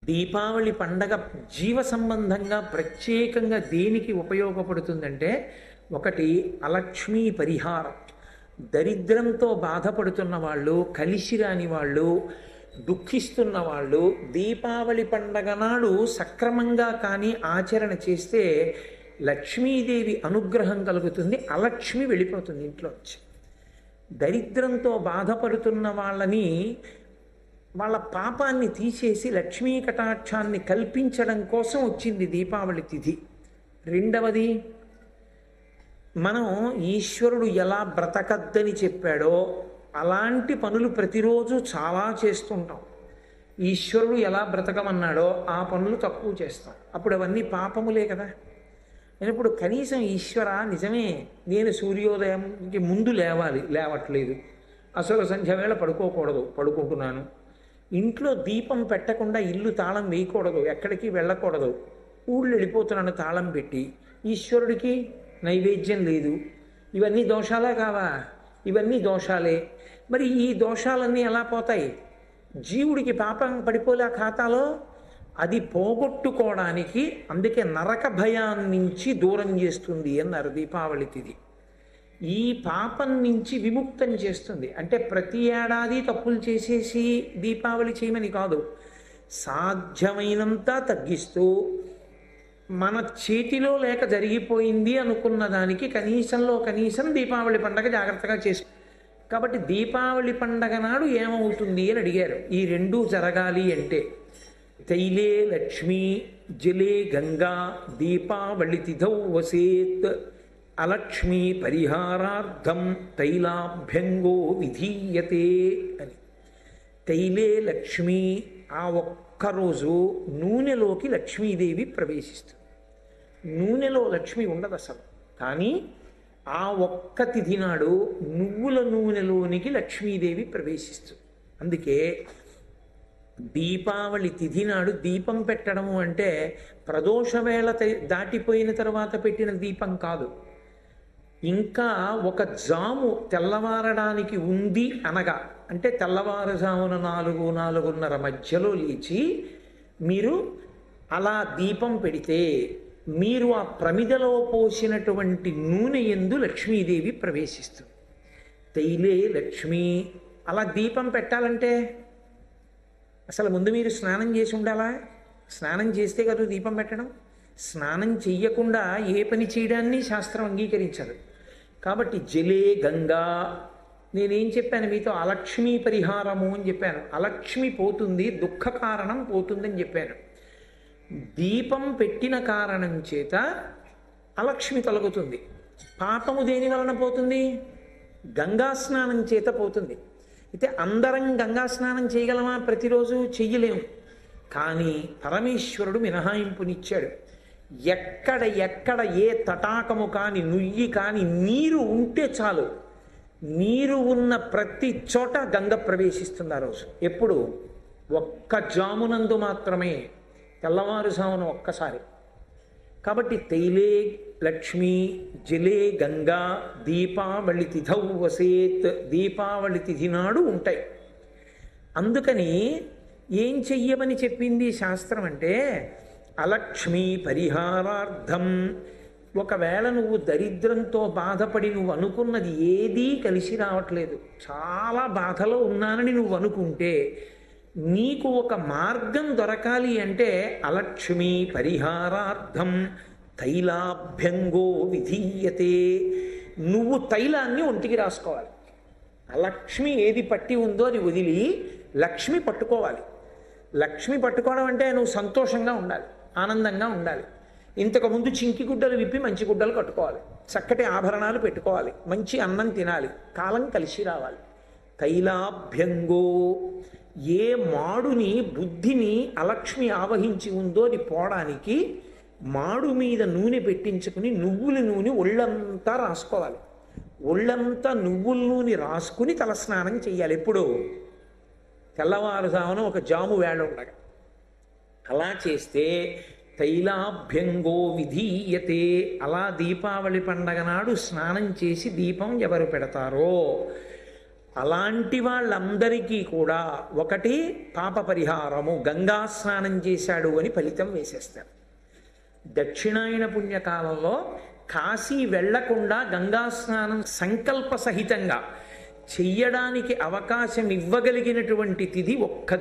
దీపావళి పండగ జీవ సంబంధంగా ప్రత్యేకంగా దేనికి ఉపయోగపడుతుందంటే, ఒకటి అలక్ష్మీ పరిహారం. దరిద్రంతో బాధపడుతున్న వాళ్ళు, కలిసి రాని వాళ్ళు, దుఃఖిస్తున్న వాళ్ళు దీపావళి పండగ నాడు సక్రమంగా కానీ ఆచరణ చేస్తే లక్ష్మీదేవి అనుగ్రహం కలుగుతుంది, అలక్ష్మి వెళ్ళిపోతుంది ఇంట్లోంచి. దరిద్రంతో బాధపడుతున్న వాళ్ళని, వాళ్ళ పాపాన్ని తీసేసి లక్ష్మీ కటాక్షాన్ని కల్పించడం కోసం వచ్చింది దీపావళి తిథి. రెండవది, మనం ఈశ్వరుడు ఎలా బ్రతకద్దని చెప్పాడో అలాంటి పనులు ప్రతిరోజు చాలా చేస్తుంటాం. ఈశ్వరుడు ఎలా బ్రతకమన్నాడో ఆ పనులు తక్కువ చేస్తాం. అప్పుడు అవన్నీ పాపములే కదా. నేను ఇప్పుడు కనీసం ఈశ్వర నిజమే, నేను సూర్యోదయంకి ముందు లేవట్లేదు, అసలు సంధ్య వేళ పడుకోకూడదు, పడుకుంటున్నాను, ఇంట్లో దీపం పెట్టకుండా ఇల్లు తాళం వేయకూడదు, ఎక్కడికి వెళ్ళకూడదు, ఊళ్ళు వెళ్ళిపోతున్నాను తాళం పెట్టి, ఈశ్వరుడికి నైవేద్యం లేదు, ఇవన్నీ దోషాలే కావా? ఇవన్నీ దోషాలే. మరి ఈ దోషాలన్నీ ఎలా పోతాయి? జీవుడికి పాపం పడిపోలే ఖాతాలో. అది పోగొట్టుకోవడానికి, అందుకే నరక భయాన్నించి దూరం చేస్తుంది అన్నారు దీపావళి తిథి. ఈ పాపం నుంచి విముక్తం చేస్తుంది. అంటే ప్రతి ఏడాది తప్పులు చేసేసి దీపావళి చేయమని కాదు, సాధ్యమైనంత తగ్గిస్తూ మన చేతిలో లేక జరిగిపోయింది అనుకున్న దానికి కనీసంలో కనీసం దీపావళి పండగ జాగ్రత్తగా చేసు. కాబట్టి దీపావళి పండగ నాడు ఏమవుతుంది అని అడిగారు. ఈ రెండూ జరగాలి అంటే తైలే లక్ష్మీ జలే గంగా దీపావళి తిథౌ వసేత్ అలక్ష్మీ పరిహారార్థం తైలాభ్యంగో విధీయతే అని. తైలే లక్ష్మి, ఆ ఒక్కరోజు నూనెలోకి లక్ష్మీదేవి ప్రవేశిస్తుంది. నూనెలో లక్ష్మి ఉండదు అసలు, కానీ ఆ ఒక్క తిథి నాడు నువ్వుల నూనెలోనికి లక్ష్మీదేవి ప్రవేశిస్తుంది. అందుకే దీపావళి తిథి నాడు దీపం పెట్టడము అంటే ప్రదోష వేళ దాటిపోయిన తర్వాత పెట్టిన దీపం కాదు. ఇంకా ఒక జాము తెల్లవారడానికి ఉంది అనగా, అంటే తెల్లవారుజామున 4-4:30 మధ్యలో లేచి మీరు అలా దీపం పెడితే, మీరు ఆ ప్రమిదలో పోసినటువంటి నూనె యందు లక్ష్మీదేవి ప్రవేశిస్తుంది. తైలే లక్ష్మి. అలా దీపం పెట్టాలంటే అసలు ముందు మీరు స్నానం చేసి ఉండాలా? స్నానం చేస్తే కదా దీపం పెట్టడం. స్నానం చెయ్యకుండా ఏ పని చేయడాన్ని శాస్త్రం అంగీకరించదు. కాబట్టి జలే గంగా. నేనేం చెప్పాను మీతో? అలక్ష్మీ పరిహారము అని చెప్పాను. అలక్ష్మి పోతుంది, దుఃఖ కారణం పోతుందని చెప్పాను. దీపం పెట్టిన కారణం చేత అలక్ష్మి తొలగుతుంది. పాపము దేని వలన పోతుంది? గంగా స్నానం చేత పోతుంది. అయితే అందరం గంగా స్నానం చేయగలమా? ప్రతిరోజు చెయ్యలేము. కానీ పరమేశ్వరుడు మినహాయింపునిచ్చాడు. ఎక్కడ ఏ తటాకము కాని, నుయ్యి కాని నీరు ఉంటే చాలు, నీరు ఉన్న ప్రతి చోట గంగ ప్రవేశిస్తుంది ఆ రోజు. ఎప్పుడు? ఒక్క జామునందు మాత్రమే, తెల్లవారుజామున ఒక్కసారి. కాబట్టి తైలే లక్ష్మి జలే గంగా దీపావళి తిథౌ వసేత్. దీపావళి తిథి నాడు ఉంటాయి. అందుకని ఏం చెయ్యమని చెప్పింది శాస్త్రం అంటే, అలక్ష్మీ పరిహారార్థం. ఒకవేళ నువ్వు దరిద్రంతో బాధపడి నువ్వు అనుకున్నది ఏదీ కలిసి రావట్లేదు, చాలా బాధలో ఉన్నానని నువ్వు అనుకుంటే, నీకు ఒక మార్గం దొరకాలి అంటే అలక్ష్మీ పరిహారార్థం తైలాభ్యంగో విధీయతే. నువ్వు తైలాన్ని ఒంటికి రాసుకోవాలి. లక్ష్మి ఏది పట్టి ఉందో అది వదిలి లక్ష్మి పట్టుకోవాలి. లక్ష్మి పట్టుకోవడం అంటే నువ్వు సంతోషంగా ఉండాలి, ఆనందంగా ఉండాలి. ఇంతకుముందు చింకి గుడ్డలు విప్పి మంచి గుడ్డలు కట్టుకోవాలి, చక్కటి ఆభరణాలు పెట్టుకోవాలి, మంచి అన్నం తినాలి, కాలం కలిసి రావాలి. తైలాభ్యంగో. ఏ మాడుని, బుద్ధిని అలక్ష్మి ఆవహించి ఉందో అది పోవడానికి మాడు మీద నూనె పెట్టించుకుని నువ్వుల నూనె ఒళ్ళంతా రాసుకోవాలి. ఒళ్ళంతా నువ్వుల నూనె రాసుకుని తలస్నానం చెయ్యాలి. ఎప్పుడు? తెల్లవారుజామున ఒక జాము వేళ ఉండగా. అలా చేస్తే తైలాభ్యంగో విధీయతే. అలా దీపావళి పండగ నాడు స్నానం చేసి దీపం ఎవరు పెడతారో అలాంటి వాళ్ళందరికీ కూడా ఒకటి పాప పరిహారము, గంగా స్నానం చేశాడు అని ఫలితం వేసేస్తారు. దక్షిణాయన పుణ్యకాలంలో కాశీ వెళ్లకుండా గంగా స్నానం సంకల్ప సహితంగా చెయ్యడానికి అవకాశం ఇవ్వగలిగినటువంటి తిథి ఒక్క